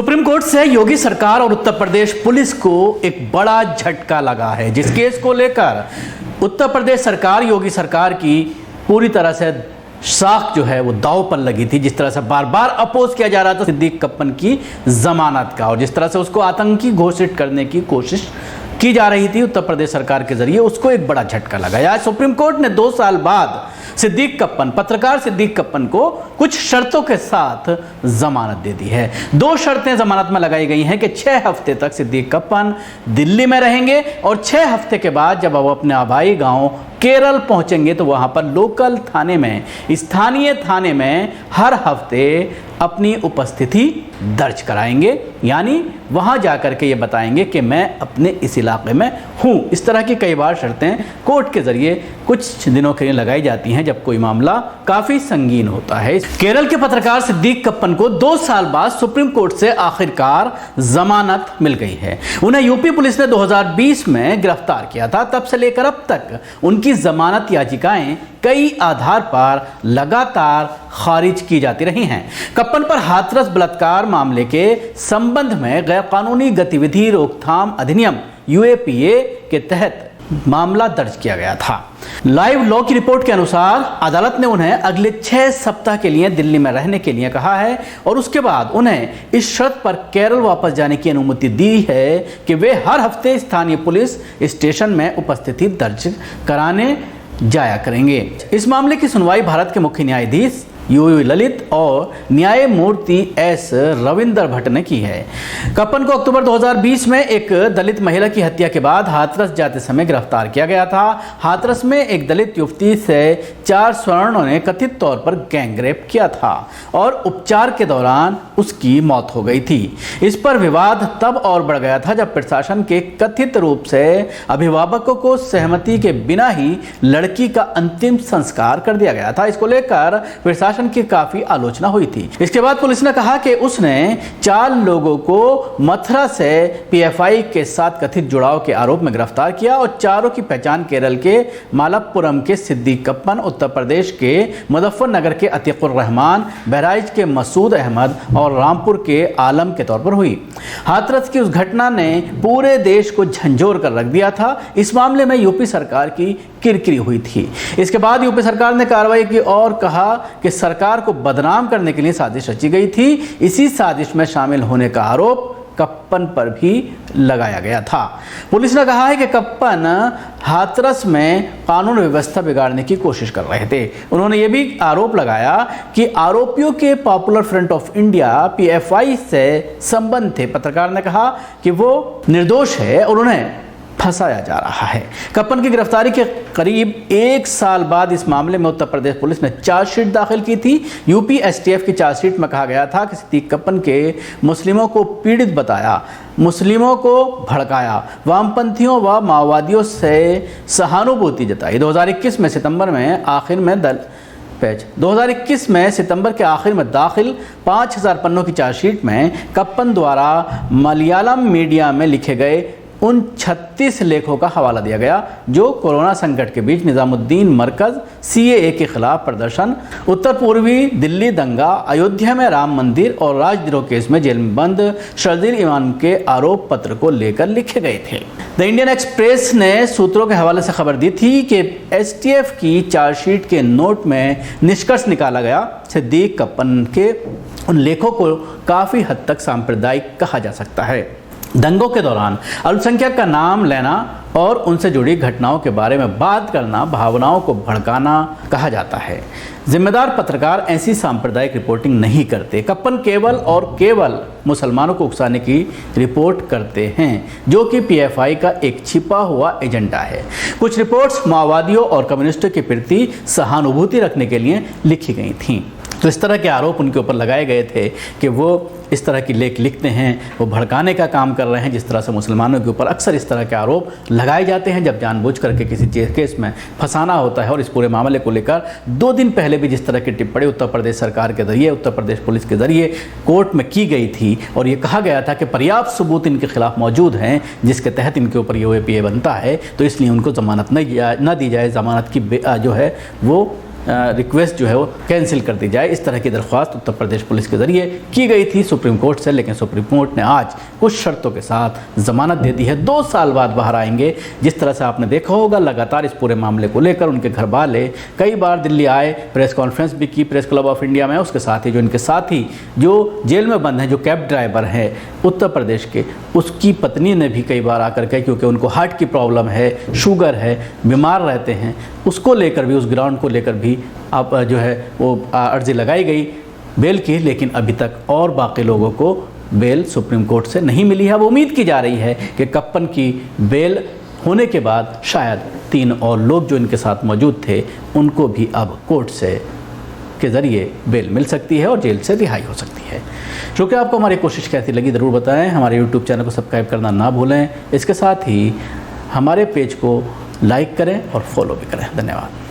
Supreme court से योगी सरकार और उत्तर प्रदेश पुलिस को एक बड़ा झटका लगा है, जिस केस को लेकर उत्तर प्रदेश सरकार योगी सरकार की पूरी तरह से साख जो है वो दांव पर लगी थी। जिस तरह से बार बार अपोज किया जा रहा था सिद्दीक कप्पन की जमानत का, और जिस तरह से उसको आतंकी घोषित करने की कोशिश की जा रही थी उत्तर प्रदेश सरकार के जरिए, उसको एक बड़ा झटका लगा। आज सुप्रीम कोर्ट ने 2 साल बाद सिद्दीक कप्पन, पत्रकार सिद्दीक कप्पन को कुछ शर्तों के साथ जमानत दे दी है। 2 शर्तें जमानत में लगाई गई हैं कि 6 हफ्ते तक सिद्दीक कप्पन दिल्ली में रहेंगे और 6 हफ्ते के बाद जब वो अपने आबाई गांव केरल पहुंचेंगे तो वहां पर लोकल थाने में, स्थानीय थाने में हर हफ्ते अपनी उपस्थिति दर्ज कराएंगे, यानी वहां जाकर के ये बताएंगे कि मैं अपने इस इलाके में हूं। इस तरह की कई बार शर्तें कोर्ट के जरिए कुछ दिनों के लिए लगाई जाती हैं जब कोई मामला काफी संगीन होता है। केरल के पत्रकार सिद्दीक कप्पन को 2 साल बाद सुप्रीम कोर्ट से आखिरकार जमानत मिल गई है। उन्हें यूपी पुलिस ने 2020 में गिरफ्तार किया था। तब से लेकर अब तक उनकी जमानत याचिकाएं कई आधार पर लगातार खारिज की जाती रही हैं। कप्पन पर हाथरस बलात्कार मामले के संबंध में गैरकानूनी गतिविधि रोकथाम अधिनियम यूएपीए के तहत मामला दर्ज किया गया था। लाइव लॉ की रिपोर्ट के अनुसार अदालत ने उन्हें अगले 6 सप्ताह के लिए दिल्ली में रहने के लिए कहा है और उसके बाद उन्हें इस शर्त पर केरल वापस जाने की अनुमति दी है कि वे हर हफ्ते स्थानीय पुलिस स्टेशन में उपस्थिति दर्ज कराने जाया करेंगे। इस मामले की सुनवाई भारत के मुख्य न्यायाधीश यूयू ललित और न्यायमूर्ति एस रविंदर भट्ट ने की है। कप्पन को अक्टूबर 2020 में एक दलित महिला की हत्या के बाद हाथरस जाते समय गिरफ्तार किया गया था। हाथरस में एक दलित युवती से 4 स्वर्णों ने कथित तौर पर गैंगरेप किया था और उपचार के दौरान उसकी मौत हो गई थी। इस पर विवाद तब और बढ़ गया था जब प्रशासन के कथित रूप से अभिभावकों को सहमति के बिना ही लड़की का अंतिम संस्कार कर दिया गया था। इसको लेकर प्रशासन की काफी आलोचना हुई थी। इसके बाद पुलिस ने कहा कि उसने 4 लोगों को मथुरा से पीएफआई के साथ कथित जुड़ाव के आरोप में गिरफ्तार किया और चारों की पहचान केरल के मालप्पुरम के सिद्दीक कप्पन, उत्तर प्रदेश के मुजफ्फरनगर के अतीकुर रहमान, बहराइच के मसूद अहमद और रामपुर के आलम के तौर पर हुई। हाथरस की उस घटना ने पूरे देश को झंझोर कर रख दिया था। इस मामले में यूपी सरकार की किरकिरी हुई थी। इसके बाद यूपी सरकार ने कार्रवाई की और कहा कि सरकार को बदनाम करने के लिए साजिश रची गई थी। इसी साजिश में शामिल होने का आरोप कप्पन पर भी लगाया गया था। पुलिस ने कहा है कि कप्पन हाथरस में कानून व्यवस्था बिगाड़ने की कोशिश कर रहे थे। उन्होंने ये भी आरोप लगाया कि आरोपियों के popular front of India PFI से संबंध थे। पत्रकार ने कहा कि वो निर्दोष है और उन्हें फंसाया जा रहा है। कप्पन की गिरफ्तारी के करीब 1 साल बाद इस मामले में उत्तर प्रदेश पुलिस ने चार्जशीट दाखिल की थी। यूपी एसटीएफ की चार्जशीट में कहा गया था कि सिद्दीक कप्पन के मुस्लिमों को पीड़ित बताया, मुस्लिमों को भड़काया, वामपंथियों व माओवादियों से सहानुभूति जताई। 2021 में सितंबर के आखिर में दाखिल 5000 पन्नों की चार्जशीट में कप्पन द्वारा मलयालम मीडिया में लिखे गए उन 36 लेखों का हवाला दिया गया जो कोरोना संकट के बीच निजामुद्दीन मरकज, सीएए के खिलाफ प्रदर्शन, उत्तर पूर्वी दिल्ली दंगा, अयोध्या में राम मंदिर और राजद्रोह केस में जेल में बंद शर्जील इमाम के आरोप पत्र को लेकर लिखे गए थे। द इंडियन एक्सप्रेस ने सूत्रों के हवाले से खबर दी थी कि एसटीएफ की चार्जशीट के नोट में निष्कर्ष निकाला गया सिद्दीक कप्पन के उन लेखों को काफ़ी हद तक सांप्रदायिक कहा जा सकता है। दंगों के दौरान अल्पसंख्यक का नाम लेना और उनसे जुड़ी घटनाओं के बारे में बात करना भावनाओं को भड़काना कहा जाता है। जिम्मेदार पत्रकार ऐसी सांप्रदायिक रिपोर्टिंग नहीं करते। कप्पन केवल और केवल मुसलमानों को उकसाने की रिपोर्ट करते हैं, जो कि पीएफआई का एक छिपा हुआ एजेंडा है। कुछ रिपोर्ट्स माओवादियों और कम्युनिस्टों के प्रति सहानुभूति रखने के लिए लिखी गई थीं। तो इस तरह के आरोप उनके ऊपर लगाए गए थे कि वो इस तरह की लेख लिखते हैं, वो भड़काने का काम कर रहे हैं। जिस तरह से मुसलमानों के ऊपर अक्सर इस तरह के आरोप लगाए जाते हैं जब जानबूझ करके किसी केस में फंसाना होता है। और इस पूरे मामले को लेकर 2 दिन पहले भी जिस तरह की टिप्पणी उत्तर प्रदेश सरकार के जरिए, उत्तर प्रदेश पुलिस के जरिए कोर्ट में की गई थी और ये कहा गया था कि पर्याप्त सबूत इनके खिलाफ मौजूद हैं जिसके तहत इनके ऊपर यूएपीए बनता है, तो इसलिए उनको जमानत न दी जाए। जमानत की जो है वो रिक्वेस्ट जो है वो कैंसिल कर दी जाए। इस तरह की दरख्वास्त उत्तर प्रदेश पुलिस के ज़रिए की गई थी सुप्रीम कोर्ट से, लेकिन सुप्रीम कोर्ट ने आज कुछ शर्तों के साथ ज़मानत दे दी है। 2 साल बाद बाहर आएंगे। जिस तरह से आपने देखा होगा लगातार इस पूरे मामले को लेकर उनके घर वाले कई बार दिल्ली आए, प्रेस कॉन्फ्रेंस भी की प्रेस क्लब ऑफ इंडिया में। उसके साथ ही जो इनके साथी जो जेल में बंद हैं, जो कैब ड्राइवर हैं उत्तर प्रदेश के, उसकी पत्नी ने भी कई बार आकर के, क्योंकि उनको हार्ट की प्रॉब्लम है, शुगर है, बीमार रहते हैं, उसको लेकर भी, उस ग्राउंड को लेकर भी अब जो है वो अर्जी लगाई गई बेल की, लेकिन अभी तक और बाकी लोगों को बेल सुप्रीम कोर्ट से नहीं मिली है। अब उम्मीद की जा रही है कि कप्पन की बेल होने के बाद शायद 3 और लोग जो इनके साथ मौजूद थे उनको भी अब कोर्ट से के ज़रिए बेल मिल सकती है और जेल से रिहाई हो सकती है। क्योंकि आपको हमारी कोशिश कैसी लगी ज़रूर बताएं। हमारे यूट्यूब चैनल को सब्सक्राइब करना ना भूलें। इसके साथ ही हमारे पेज को लाइक करें और फॉलो भी करें। धन्यवाद।